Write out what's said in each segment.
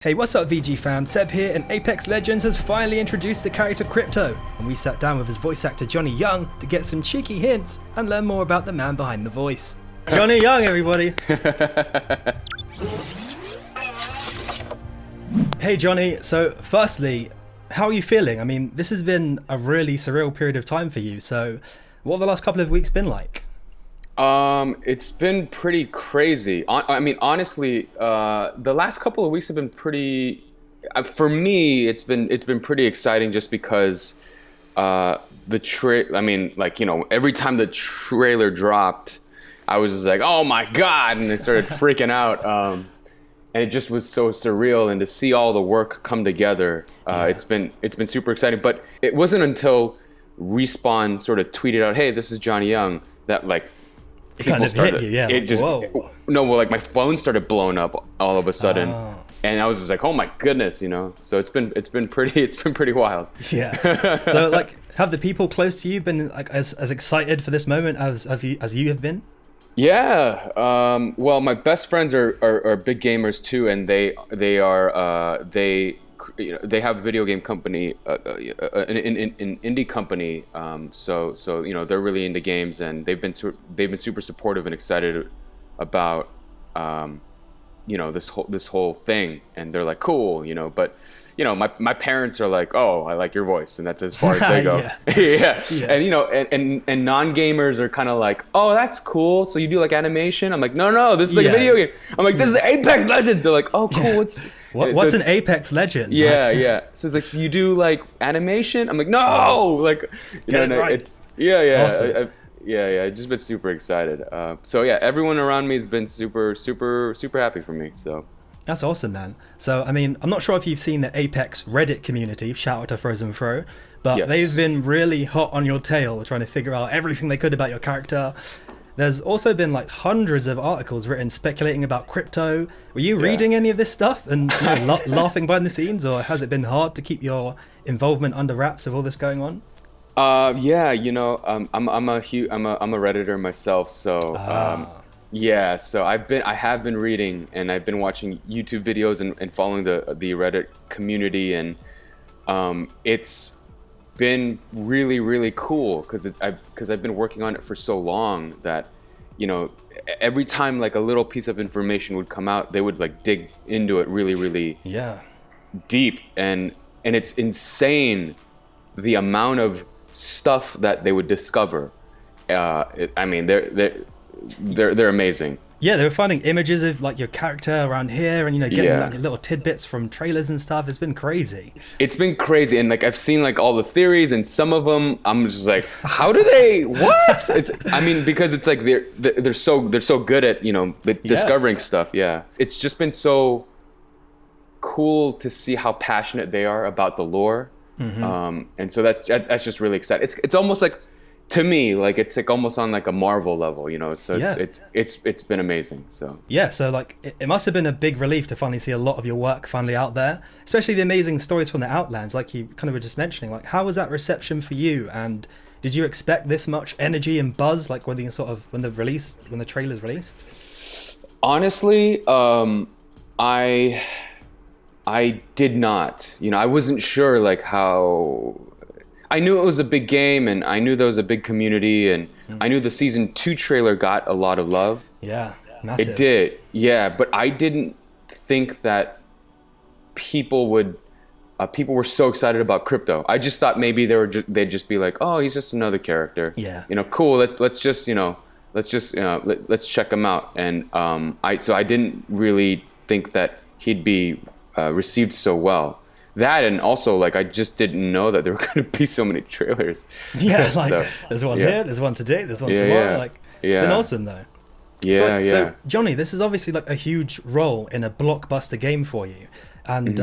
Hey, what's up VG fam? Seb here, and Apex Legends has finally introduced the character Crypto, and we sat down with his voice actor Johnny Young to get some cheeky hints and learn more about the man behind the voice. Johnny Young, everybody! Hey Johnny, so firstly, how are you feeling? I mean, this has been a really surreal period of time for you, so what have the last couple of weeks been like? It's been pretty crazy. I mean, honestly, the last couple of weeks have been pretty. For me, it's been pretty exciting just because I mean, like, you know, every time the trailer dropped, I was just like, oh my god, and I started freaking out. And it just was so surreal, and to see all the work come together, it's been super exciting. But it wasn't until Respawn sort of tweeted out, "Hey, this is Johnny Young," that like. It kind of hit you, yeah. It just, like my phone started blowing up all of a sudden, and I was just like, oh my goodness, you know. So it's been pretty wild. Yeah. So like, have the people close to you been like as excited for this moment as you have been? Yeah. Well, my best friends are big gamers too, and they have a video game company, an indie company. So you know, they're really into games, and they've been super supportive and excited about you know, this whole thing, and they're like, cool, you know. But you know, my parents are like, oh, I like your voice, and that's as far as they go. Yeah. And you know, and non-gamers are kind of like, oh, that's cool, so you do like animation? I'm like, no, this is like a video game. I'm like, this is Apex Legends. They're like, oh, cool. What's an Apex Legend? Yeah, yeah. So it's like, you do like animation? I'm like, no, like, you know, right. It's Awesome. I've just been super excited. So yeah, everyone around me has been super happy for me. So that's awesome, man. So I mean, I'm not sure if you've seen the Apex Reddit community. Shout out to Frozen Fro, but yes. They've been really hot on your tail, trying to figure out everything they could about your character. There's also been like hundreds of articles written speculating about Crypto. Were you reading any of this stuff and laughing behind the scenes, or has it been hard to keep your involvement under wraps with all this going on? Yeah, you know, I'm a Redditor myself, so yeah, so I have been reading, and I've been watching YouTube videos and following the Reddit community, and it's been really cool because I've been working on it for so long that, you know, every time like a little piece of information would come out, they would like dig into it really deep, and it's insane the amount of stuff that they would discover. I mean, they're amazing. Yeah, they were finding images of like your character around here, and you know, getting like little tidbits from trailers and stuff. It's been crazy. It's been crazy, and like I've seen like all the theories, and some of them I'm just like, how do they? What? I mean, because it's like they're so good at, you know, discovering stuff. Yeah, it's just been so cool to see how passionate they are about the lore. And so that's just really exciting. It's almost like, to me, like it's like almost on like a Marvel level, you know. So it's been amazing. So yeah, so like it must have been a big relief to finally see a lot of your work finally out there, especially the amazing stories from the Outlands, like you kind of were just mentioning. Like, how was that reception for you, and did you expect this much energy and buzz, like when the trailer's released? Honestly, I did not. You know, I wasn't sure like how. I knew it was a big game, and I knew there was a big community, and I knew the season 2 trailer got a lot of love. Yeah, massive. It did. Yeah, but I didn't think that people were so excited about Crypto. I just thought maybe they'd just be like, oh, he's just another character. Yeah. You know, cool. Let's check him out. And I didn't really think that he'd be received so well. That, and also like I just didn't know that there were going to be so many trailers. Yeah, like so, there's one here, there's one today, there's one tomorrow. Like, it's been awesome though. So Johnny, this is obviously like a huge role in a blockbuster game for you, and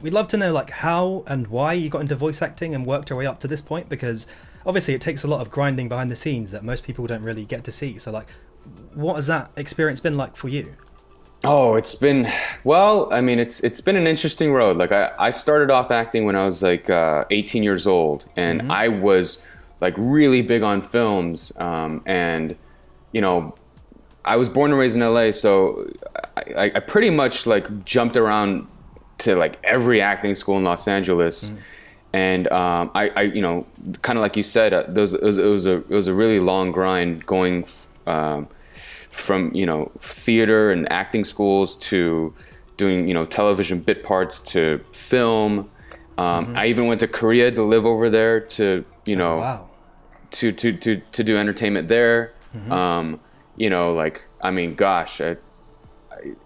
we'd love to know like how and why you got into voice acting and worked your way up to this point, because obviously it takes a lot of grinding behind the scenes that most people don't really get to see. So like, what has that experience been like for you? Oh, it's been, well, I mean, it's been an interesting road. Like I started off acting when I was like 18 years old, and I was like really big on films, and you know, I was born and raised in LA, so I pretty much like jumped around to like every acting school in Los Angeles. And I you know, kind of like you said, it was a really long grind going from, you know, theater and acting schools to doing, you know, television bit parts to film. I even went to Korea to live over there to, you know, to do entertainment there. You know, like, I mean, gosh,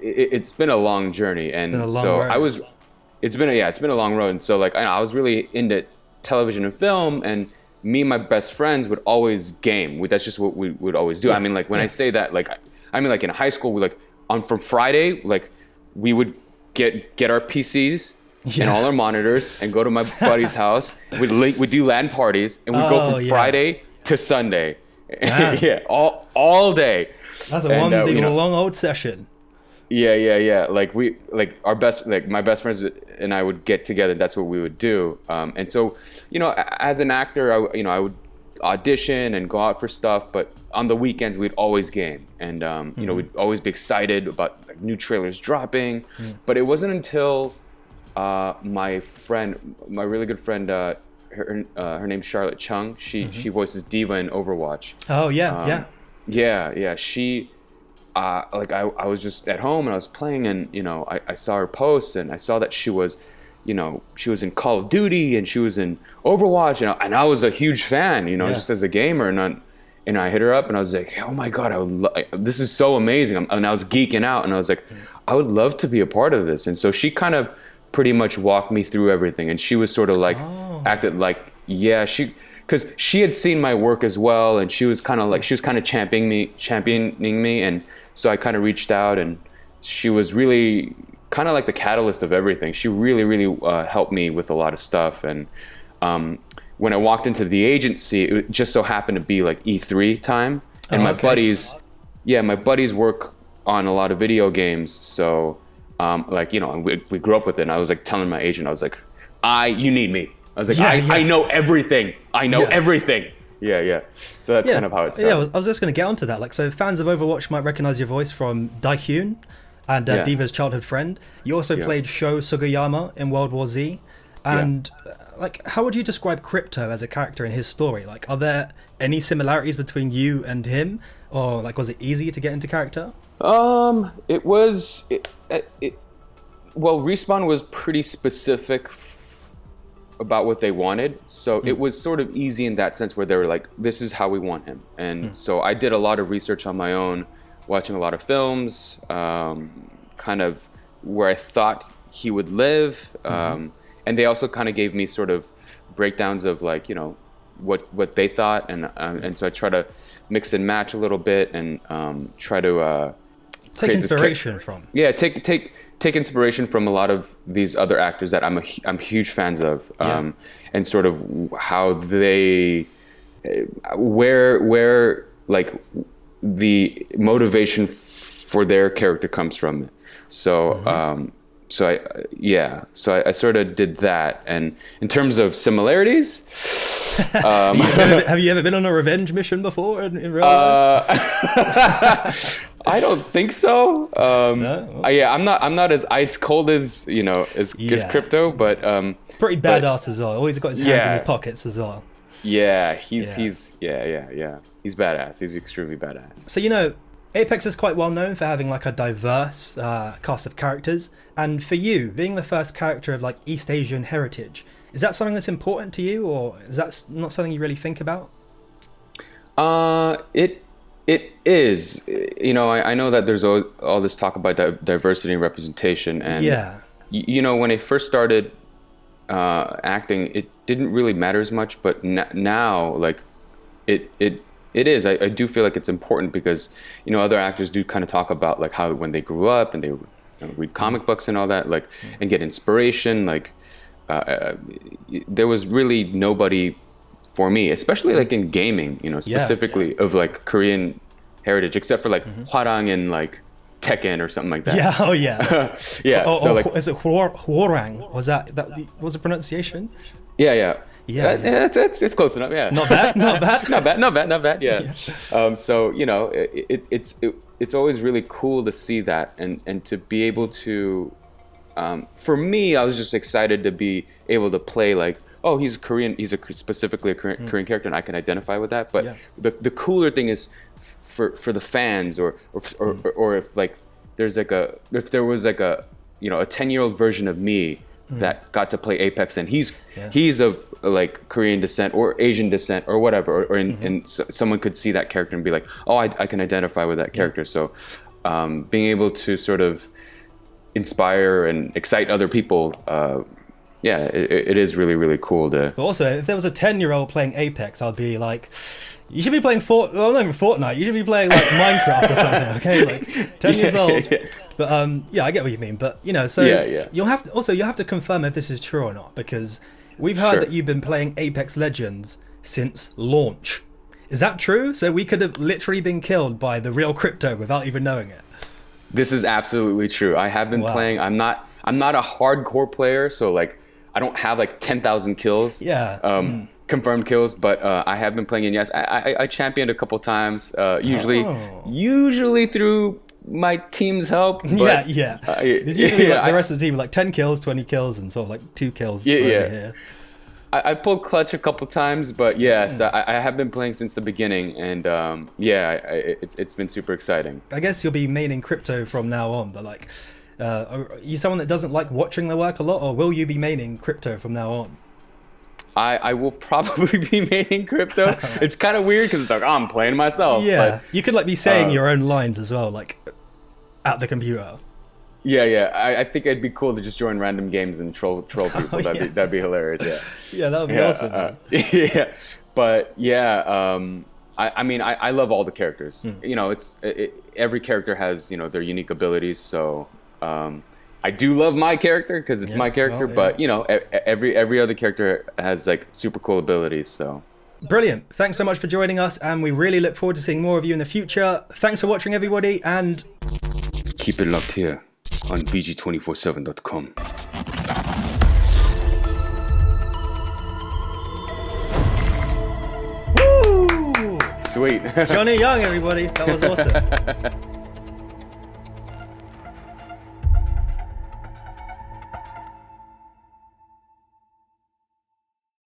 it's been a long journey, and it's been a long road. And so like, I was really into television and film, and me and my best friends would always game. That's just what we would always do. I mean, like, when I say that, like, I mean, like, in high school, we like from Friday, like, we would get our PCs and all our monitors and go to my buddy's house. We'd do LAN parties, and we'd go from Friday to Sunday. Yeah, all day. That's one big long old session. Yeah. Like my best friends and I would get together. That's what we would do. And so, you know, as an actor, I would audition and go out for stuff, but on the weekends we'd always game, and you know, we'd always be excited about like new trailers dropping. But it wasn't until my really good friend, her name's Charlotte Chung. She voices Diva in Overwatch. Oh yeah, yeah. She like I was just at home and I was playing, and you know, I saw her posts, and I saw that she was, you know, she was in Call of Duty and she was in Overwatch, and I was a huge fan, you know, just as a gamer, and I hit her up and I was like, oh my God, this is so amazing. And I was geeking out, and I was like, I would love to be a part of this. And so she kind of pretty much walked me through everything, and she was sort of like acted like, because she had seen my work as well, and she was kind of championing me, and so I kind of reached out, and she was really kind of like the catalyst of everything. She really helped me with a lot of stuff. And when I walked into the agency, it just so happened to be like E3 time, and my buddies work on a lot of video games, so like, you know, we grew up with it, and I was like telling my agent, I was like, you need me. I was like, I know everything. Everything. Yeah. So that's kind of how it started. Yeah, I was just going to get onto that. Like, so fans of Overwatch might recognize your voice from Daehyun and Diva's childhood friend. You also played Sho Sugiyama in World War Z. And like, how would you describe Crypto as a character in his story? Like, are there any similarities between you and him, or like, was it easy to get into character? It was. Well, Respawn was pretty specific about what they wanted, so it was sort of easy in that sense, where they were like, this is how we want him. And so I did a lot of research on my own, watching a lot of films, kind of where I thought he would live, and they also kind of gave me sort of breakdowns of like, you know, what they thought, and so I try to mix and match a little bit, and try to take inspiration from. Yeah, take inspiration from a lot of these other actors that I'm huge fans of, and sort of how they, where like the motivation for their character comes from. So so I sort of did that. And in terms of similarities, have you ever been on a revenge mission before in real life? I don't think so. No? I'm not as ice cold as, you know, as Crypto, but it's pretty badass as well. Always got his hands in his pockets as well. Yeah, he's badass. He's extremely badass. So, you know, Apex is quite well known for having like a diverse cast of characters, and for you, being the first character of like East Asian heritage, is that something that's important to you, or is that not something you really think about? It is. You know, I know that there's all this talk about diversity and representation, and you know, when I first started acting, it didn't really matter as much, but now, like, it is. I do feel like it's important, because, you know, other actors do kind of talk about like how when they grew up and they read comic books and all that, like, and get inspiration. Like, there was really nobody for me, especially like in gaming, you know, specifically of like Korean heritage, except for like Hwarang and like Tekken or something like that. So like, is it Hwarang? Was that was the pronunciation? Yeah, it's close enough. Yeah, not bad. not bad. Yeah. So, you know, it's always really cool to see that, and to be able to for me, I was just excited to be able to play like, oh, he's Korean. He's specifically a Korean character, and I can identify with that. But the cooler thing is for the fans, or if like if there was like a 10-year-old version of me that got to play Apex, and he's of like Korean descent or Asian descent or whatever, and so someone could see that character and be like, oh, I can identify with that character. So being able to sort of inspire and excite other people, it is really, really cool to. But also, if there was a 10-year-old playing Apex, I'd be like, you should be playing not even Fortnite. You should be playing like Minecraft or something. Okay, like 10 years old. But I get what you mean. But you'll have to confirm if this is true or not, because we've heard that you've been playing Apex Legends since launch. Is that true? So we could have literally been killed by the real crypto without even knowing it. This is absolutely true. I have been playing. I'm not a hardcore player, so like I don't have like 10,000 kills. Confirmed kills, but I have been playing, and yes, I championed a couple times, usually through my team's help. But, There's usually the rest of the team like 10 kills, 20 kills, and sort of like 2 kills. Here. I pulled clutch a couple times, but so I have been playing since the beginning, and it's been super exciting. I guess you'll be maining crypto from now on, but like, are you someone that doesn't like watching the work a lot, or will you be maining crypto from now on? I will probably be maining crypto. It's kind of weird because it's like, oh, I'm playing myself. Yeah, but, you could like be saying your own lines as well, like at the computer. I think it'd be cool to just join random games and troll people. That'd be hilarious. That would be awesome. I love all the characters. Every character has their unique abilities. So I do love my character because it's my character. But every other character has like super cool abilities. So. Brilliant. Thanks so much for joining us, and we really look forward to seeing more of you in the future. Thanks for watching, everybody, and keep it locked here on VG247.com. Woo! Sweet. Johnny Young, everybody. That was awesome.